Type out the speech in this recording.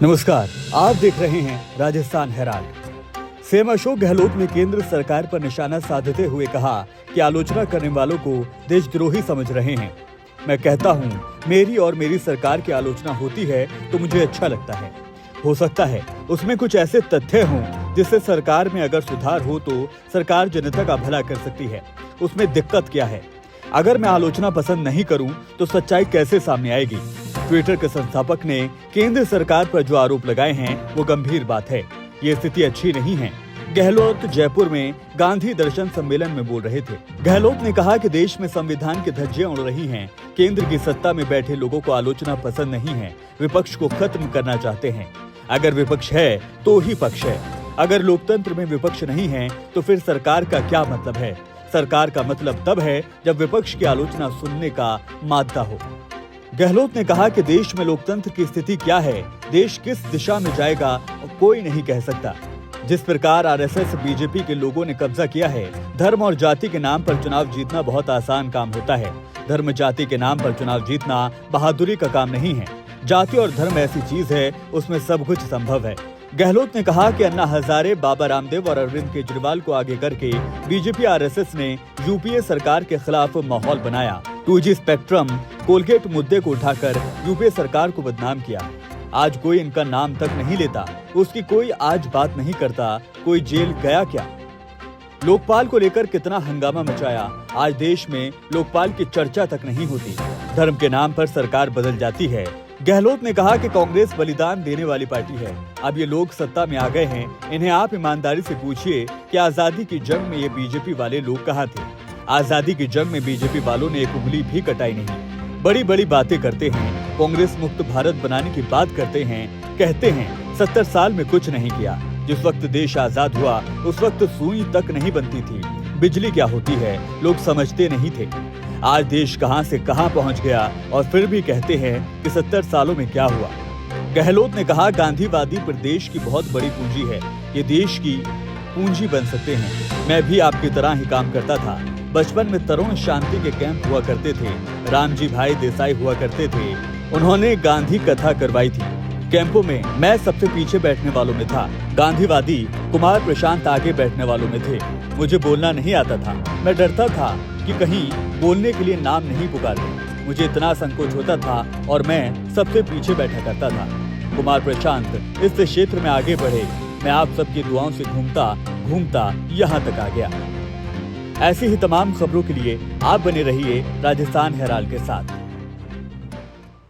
नमस्कार, आप देख रहे हैं राजस्थान हेराल्ड। सीएम अशोक गहलोत ने केंद्र सरकार पर निशाना साधते हुए कहा कि आलोचना करने वालों को देशद्रोही समझ रहे हैं। मैं कहता हूं, मेरी और मेरी सरकार की आलोचना होती है तो मुझे अच्छा लगता है। हो सकता है उसमें कुछ ऐसे तथ्य हों जिससे सरकार में अगर सुधार हो तो सरकार जनता का भला कर सकती है। उसमें दिक्कत क्या है? अगर मैं आलोचना पसंद नहीं करूं तो सच्चाई कैसे सामने आएगी? ट्विटर के संस्थापक ने केंद्र सरकार पर जो आरोप लगाए हैं वो गंभीर बात है। ये स्थिति अच्छी नहीं है। गहलोत जयपुर में गांधी दर्शन सम्मेलन में बोल रहे थे। गहलोत ने कहा कि देश में संविधान की धज्जियां उड़ रही हैं। केंद्र की सत्ता में बैठे लोगों को आलोचना पसंद नहीं है। विपक्ष को खत्म करना चाहते हैं। अगर विपक्ष है तो ही पक्ष है। अगर लोकतंत्र में विपक्ष नहीं है तो फिर सरकार का क्या मतलब है? सरकार का मतलब तब है जब विपक्ष की आलोचना सुनने का मादा हो। गहलोत ने कहा कि देश में लोकतंत्र की स्थिति क्या है, देश किस दिशा में जाएगा, कोई नहीं कह सकता। जिस प्रकार आरएसएस बीजेपी के लोगों ने कब्जा किया है, धर्म और जाति के नाम पर चुनाव जीतना बहुत आसान काम होता है। धर्म जाति के नाम पर चुनाव जीतना बहादुरी का काम नहीं है। जाति और धर्म ऐसी चीज है, उसमें सब कुछ संभव है। गहलोत ने कहा कि अन्ना हजारे, बाबा रामदेव और अरविंद केजरीवाल को आगे करके बीजेपी आरएसएस ने यूपीए सरकार के खिलाफ माहौल बनाया। 2G स्पेक्ट्रम, कोलगेट मुद्दे को उठाकर यूपीए सरकार को बदनाम किया। आज कोई इनका नाम तक नहीं लेता, उसकी कोई आज बात नहीं करता। कोई जेल गया क्या? लोकपाल को लेकर कितना हंगामा मचाया। आज देश में लोकपाल की चर्चा तक नहीं होती। धर्म के नाम पर सरकार बदल जाती है। गहलोत ने कहा कि कांग्रेस बलिदान देने वाली पार्टी है। अब ये लोग सत्ता में आ गए हैं। इन्हें आप ईमानदारी से पूछिए कि आजादी की जंग में ये बीजेपी वाले लोग कहाँ थे? आजादी की जंग में बीजेपी वालों ने एक उंगली भी कटाई नहीं। बड़ी बड़ी बातें करते हैं, कांग्रेस मुक्त भारत बनाने की बात करते हैं, कहते हैं 70 साल में कुछ नहीं किया। जिस वक्त देश आजाद हुआ उस वक्त सुई तक नहीं बनती थी। बिजली क्या होती है लोग समझते नहीं थे। आज देश कहां से कहां पहुंच गया और फिर भी कहते हैं कि 70 सालों में क्या हुआ। गहलोत ने कहा, गांधीवादी प्रदेश की बहुत बड़ी पूंजी है। ये देश की पूंजी बन सकते हैं। मैं भी आपकी तरह ही काम करता था। बचपन में तरुण शांति के कैंप हुआ करते थे। रामजी भाई देसाई हुआ करते थे। उन्होंने गांधी कथा करवाई थी। कैंपों में मैं सबसे पीछे बैठने वालों में था। गांधीवादी कुमार प्रशांत आगे बैठने वालों में थे। मुझे बोलना नहीं आता था। मैं डरता था कि कहीं बोलने के लिए नाम नहीं पुकारते। मुझे इतना संकोच होता था और मैं सबसे पीछे बैठा करता था। कुमार प्रशांत इस क्षेत्र में आगे बढ़े। मैं आप सबकी दुआओं से घूमता घूमता यहाँ तक आ गया। ऐसी ही तमाम खबरों के लिए आप बने रहिए राजस्थान हेराल्ड के साथ।